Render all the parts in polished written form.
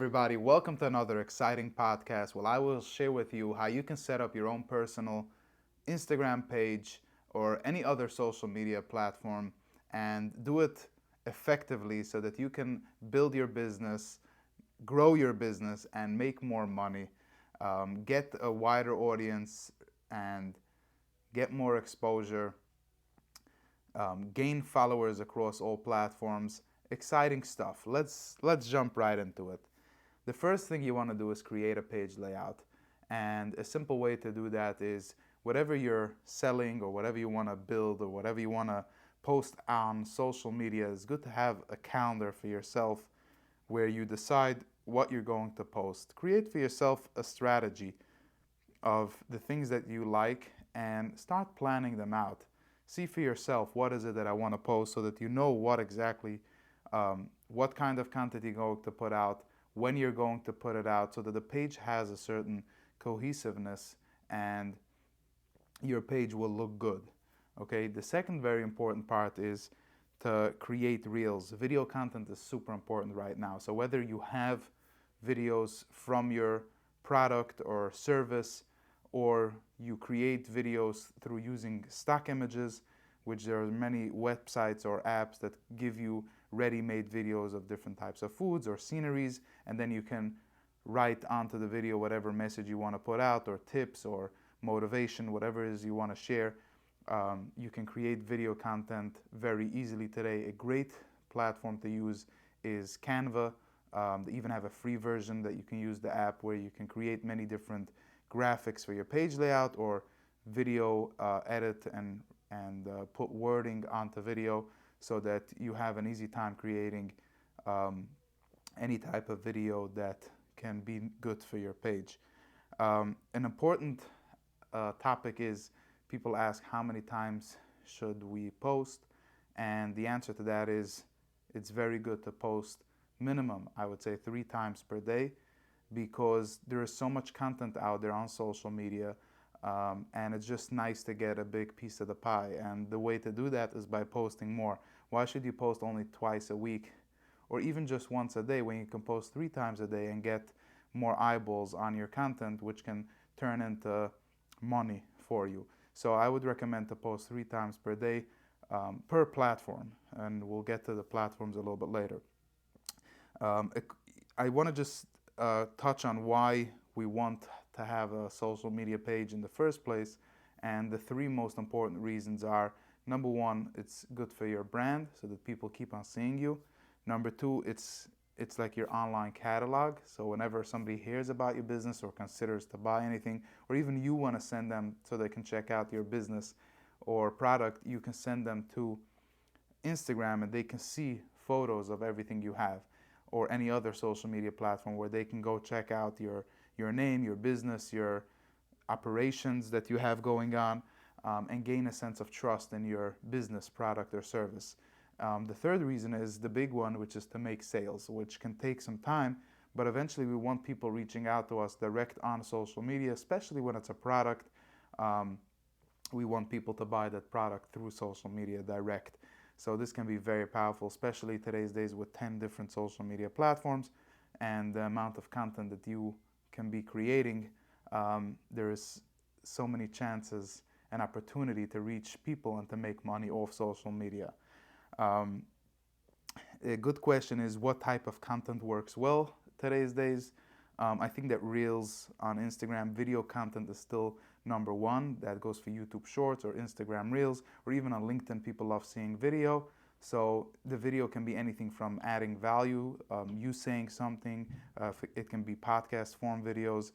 Everybody, welcome to another exciting podcast. Well, I will share with you how you can set up your own personal Instagram page or any other social media platform and do it effectively so that you can build your business, grow your business, and make more money, get a wider audience, and get more exposure, gain followers across all platforms. Exciting stuff. Let's jump right into it. The first thing you want to do is create a page layout. And a simple way to do that is whatever you're selling or whatever you want to build or whatever you want to post on social media, it's good to have a calendar for yourself where you decide what you're going to post. Create for yourself a strategy of the things that you like and start planning them out. See for yourself what is it that I want to post so that you know what exactly, what kind of content you're going to put out, when you're going to put it out, so that the page has a certain cohesiveness and your page will look good. Okay, the second very important part is to create reels. Video content is super important right now. So whether you have videos from your product or service, or you create videos through using stock images, which there are many websites or apps that give you ready-made videos of different types of foods or sceneries, and then you can write onto the video whatever message you want to put out, or tips or motivation, whatever it is you want to share. You can create video content very easily today. A great platform to use is Canva. They even have a free version that you can use the app where you can create many different graphics for your page layout or video edit and put wording onto video so that you have an easy time creating any type of video that can be good for your page. An important topic is people ask how many times should we post, and the answer to that is it's very good to post minimum, I would say, 3 times per day, because there is so much content out there on social media, and it's just nice to get a big piece of the pie. And the way to do that is by posting more. Why should you post only twice a week or even just once a day when you can post 3 times a day and get more eyeballs on your content, which can turn into money for you? So I would recommend to post 3 times per day per platform, and we'll get to the platforms a little bit later. Um, I want to just touch on why we want to have a social media page in the first place. And the 3 most important reasons are: number one, it's good for your brand so that people keep on seeing you. Number two, it's like your online catalog. So whenever somebody hears about your business or considers to buy anything, or even you want to send them so they can check out your business or product, you can send them to Instagram and they can see photos of everything you have, or any other social media platform where they can go check out your name, your business, your operations that you have going on, and gain a sense of trust in your business, product, or service. The third reason is the big one, which is to make sales, which can take some time, but eventually we want people reaching out to us direct on social media, especially when it's a product. Um, we want people to buy that product through social media direct. So this can be very powerful, especially today's days with 10 different social media platforms and the amount of content that you can be creating. There is so many chances and opportunity to reach people and to make money off social media. Um, a good question is what type of content works well today's days. I think that Reels on Instagram, video content is still number one. That goes for YouTube Shorts or Instagram Reels, or even on LinkedIn, people love seeing video. So the video can be anything from adding value, you saying something. It can be podcast form videos,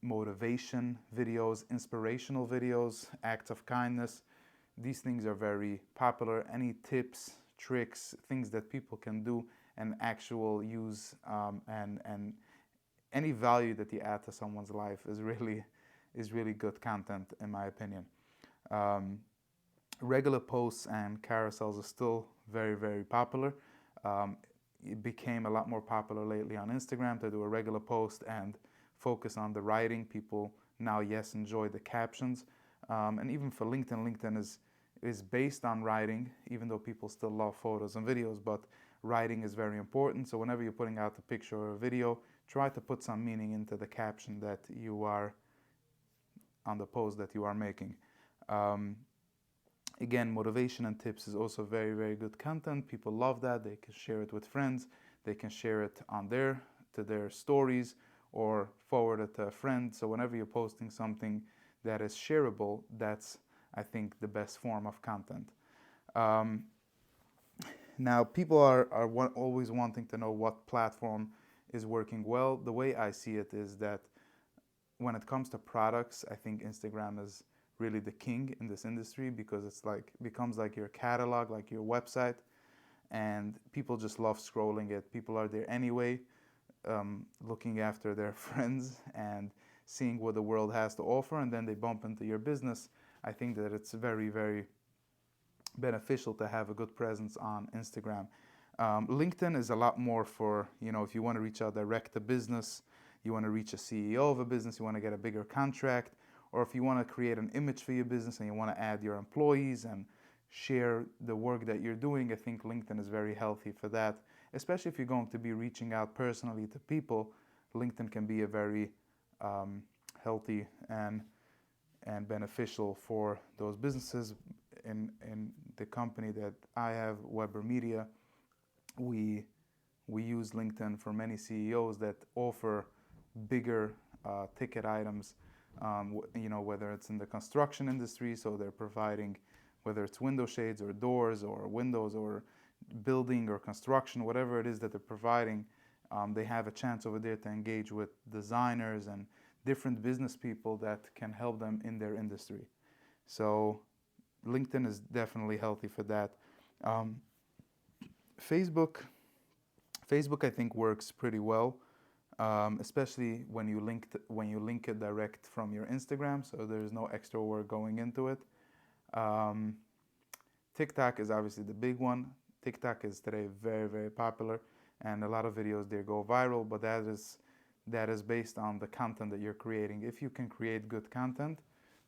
motivation videos, inspirational videos, acts of kindness. These things are very popular. Any tips, tricks, things that people can do and actual use, and any value that you add to someone's life is really good content, in my opinion. Um, Regular posts and carousels are still very popular. Um, it became a lot more popular lately on Instagram to do a regular post and focus on the writing. People now, yes, enjoy the captions, and even for LinkedIn, LinkedIn is based on writing, even though people still love photos and videos. But writing is very important. So whenever you're putting out a picture or a video, try to put some meaning into the caption that you are on the post that you are making. Um, Again, motivation and tips is also very, very good content. People love that. They can share it with friends. They can share it on to their stories, or forward it to a friend. So whenever you're posting something that is shareable, that's, I think, the best form of content. Um, Now, people are always wanting to know what platform is working well. The way I see it is that when it comes to products, I think Instagram is really the king in this industry, because it's like becomes like your catalog, like your website, and people just love scrolling it. People are there anyway, looking after their friends and seeing what the world has to offer, and then they bump into your business. I think that it's very, very beneficial to have a good presence on Instagram. LinkedIn is a lot more for, if you want to reach out direct to business, you want to reach a CEO of a business, you want to get a bigger contract, or if you want to create an image for your business and you want to add your employees and share the work that you're doing. I think LinkedIn is very healthy for that, especially if you're going to be reaching out personally to people. LinkedIn can be a very healthy and beneficial for those businesses. In the company that I have, Weber Media, we use LinkedIn for many CEOs that offer bigger ticket items. Whether it's in the construction industry, so they're providing, whether it's window shades or doors or windows or building or construction, whatever it is that they're providing, they have a chance over there to engage with designers and different business people that can help them in their industry. So LinkedIn is definitely healthy for that. Um, Facebook, I think works pretty well, especially when you link it direct from your Instagram, so there's no extra work going into it. Um, TikTok is obviously the big one. TikTok is today very, very popular, and a lot of videos there go viral, but that is based on the content that you're creating. If you can create good content,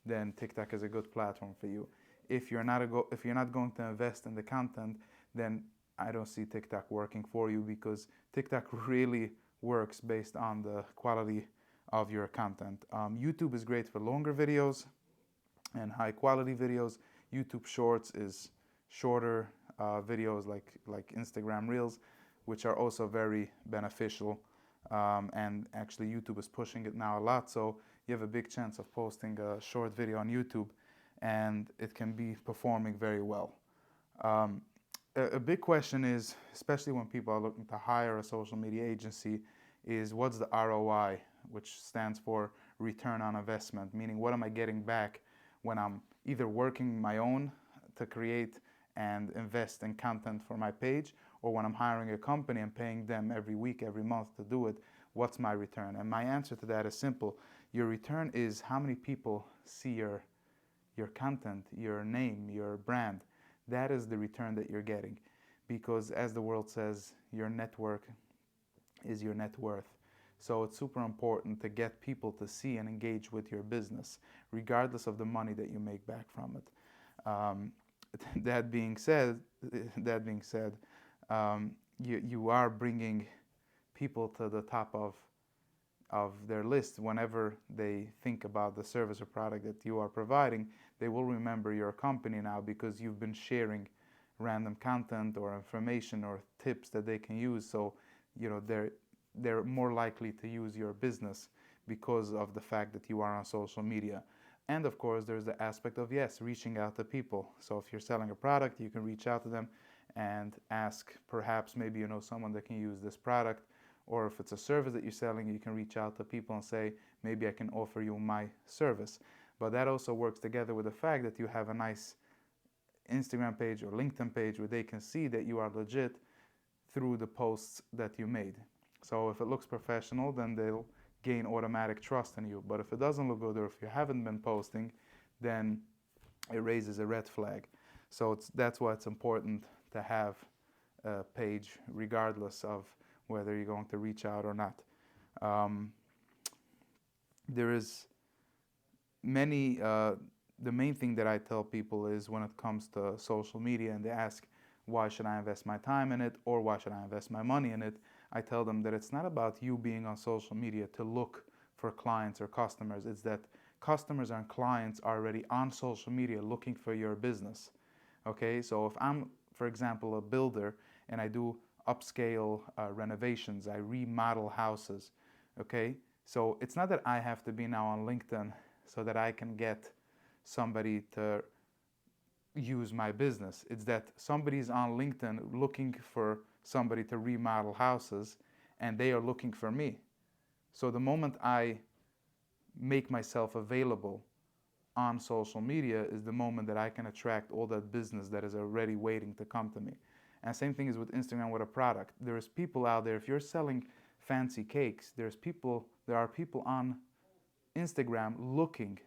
then TikTok is a good platform for you. If you're not going to invest in the content, then I don't see TikTok working for you, because TikTok really works based on the quality of your content. YouTube is great for longer videos and high quality videos. YouTube Shorts is shorter videos like Instagram Reels, which are also very beneficial. And actually YouTube is pushing it now a lot, so you have a big chance of posting a short video on YouTube and it can be performing very well. A big question is, especially when people are looking to hire a social media agency, is what's the ROI, which stands for return on investment, meaning what am I getting back when I'm either working my own to create and invest in content for my page, or when I'm hiring a company and paying them every week, every month to do it. What's my return? And my answer to that is simple. Your return is how many people see your content, your name, your brand. That is the return that you're getting, because as the world says, your network is your net worth. So it's super important to get people to see and engage with your business, regardless of the money that you make back from it. That being said, you are bringing people to the top of their list. Whenever they think about the service or product that you are providing, they will remember your company now, because you've been sharing random content or information or tips that they can use. So they're more likely to use your business because of the fact that you are on social media. And of course, there's the aspect of, yes, reaching out to people. So if you're selling a product, you can reach out to them and ask, perhaps maybe you know someone that can use this product. Or if it's a service that you're selling, you can reach out to people and say, maybe I can offer you my service. But that also works together with the fact that you have a nice Instagram page or LinkedIn page where they can see that you are legit through the posts that you made. So if it looks professional, then they'll gain automatic trust in you. But if it doesn't look good, or if you haven't been posting, then it raises a red flag. So that's why it's important to have a page, regardless of whether you're going to reach out or not. There is many, the main thing that I tell people is, when it comes to social media and they ask, why should I invest my time in it, or why should I invest my money in it, I tell them that it's not about you being on social media to look for clients or customers. It's that customers and clients are already on social media looking for your business. Okay, so if I'm, for example, a builder and I do upscale renovations, I remodel houses. Okay, so it's not that I have to be now on LinkedIn so that I can get somebody to use my business. It's that somebody's on LinkedIn looking for somebody to remodel houses and they are looking for me. So the moment I make myself available on social media is the moment that I can attract all that business that is already waiting to come to me. And same thing is with Instagram with a product. There's people out there, if you're selling fancy cakes, there are people on Instagram looking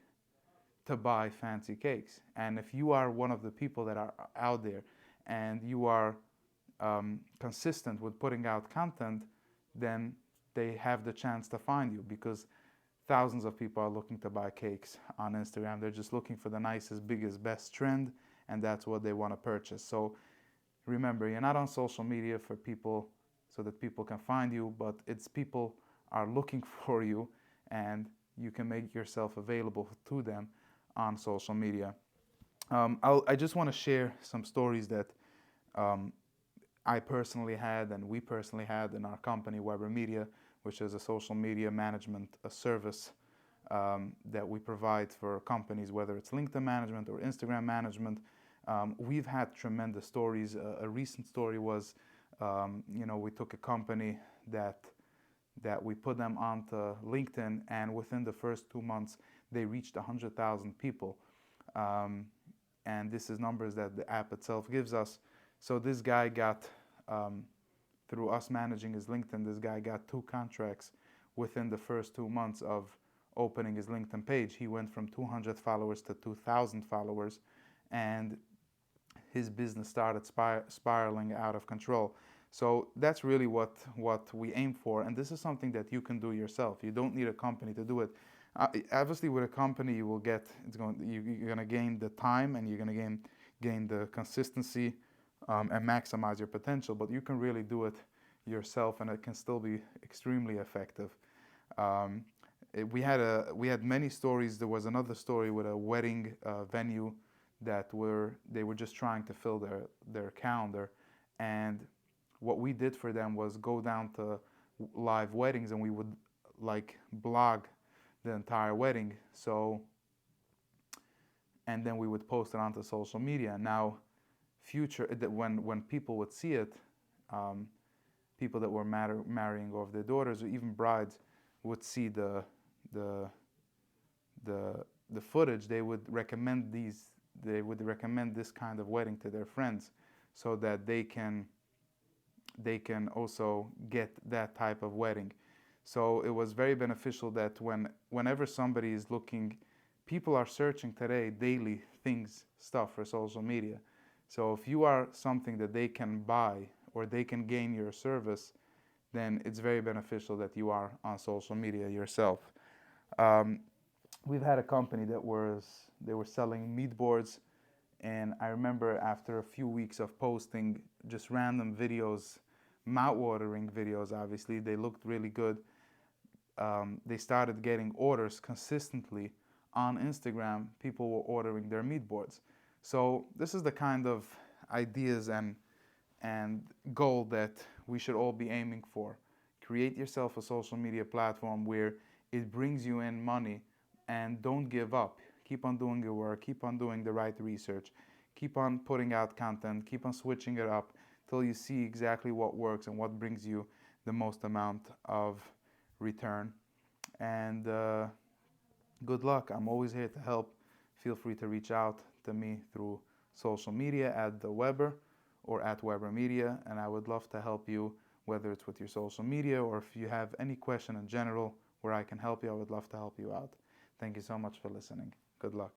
to buy fancy cakes. And if you are one of the people that are out there and you are consistent with putting out content, then they have the chance to find you, because thousands of people are looking to buy cakes on Instagram. They're just looking for the nicest, biggest, best trend, and that's what they want to purchase. So remember, you're not on social media for people so that people can find you, but it's people are looking for you, and you can make yourself available to them on social media. I just want to share some stories that I personally had and we personally had in our company, Weber Media, which is a social media management service that we provide for companies, whether it's LinkedIn management or Instagram management. We've had tremendous stories. A recent story was, we took a company that we put them onto LinkedIn, and within the first 2 months, they reached 100,000 people. And this is numbers that the app itself gives us. So this guy got, through us managing his LinkedIn, this guy got 2 contracts within the first 2 months of opening his LinkedIn page. He went from 200 followers to 2,000 followers, and his business started spiraling out of control. So that's really what we aim for, and this is something that you can do yourself. You don't need a company to do it. Obviously, with a company, you will get you're going to gain the time, and you're going to gain the consistency, and maximize your potential. But you can really do it yourself, and it can still be extremely effective. We had many stories. There was another story with a wedding venue that they were just trying to fill their calendar, and what we did for them was go down to live weddings, and we would blog the entire wedding. So, and then we would post it onto social media. Now, when people would see it, people that were marrying off their daughters, or even brides, would see the footage. They would recommend this kind of wedding to their friends, so that they can also get that type of wedding. So it was very beneficial that whenever somebody is looking, people are searching today daily stuff for social media. So if you are something that they can buy or they can gain your service, then it's very beneficial that you are on social media yourself. We've had a company they were selling meat boards, and I remember after a few weeks of posting just random videos, mouth-watering videos, obviously, they looked really good. They started getting orders consistently on Instagram. People were ordering their meat boards. So this is the kind of ideas and goal that we should all be aiming for. Create yourself a social media platform where it brings you in money, and don't give up. Keep on doing your work, keep on doing the right research, keep on putting out content, keep on switching it up till you see exactly what works and what brings you the most amount of return. And good luck. I'm always here to help. Feel free to reach out to me through social media at the Weber or at Weber Media, and I would love to help you, whether it's with your social media or if you have any question in general where I can help you. I would love to help you out. Thank you so much for listening. Good luck.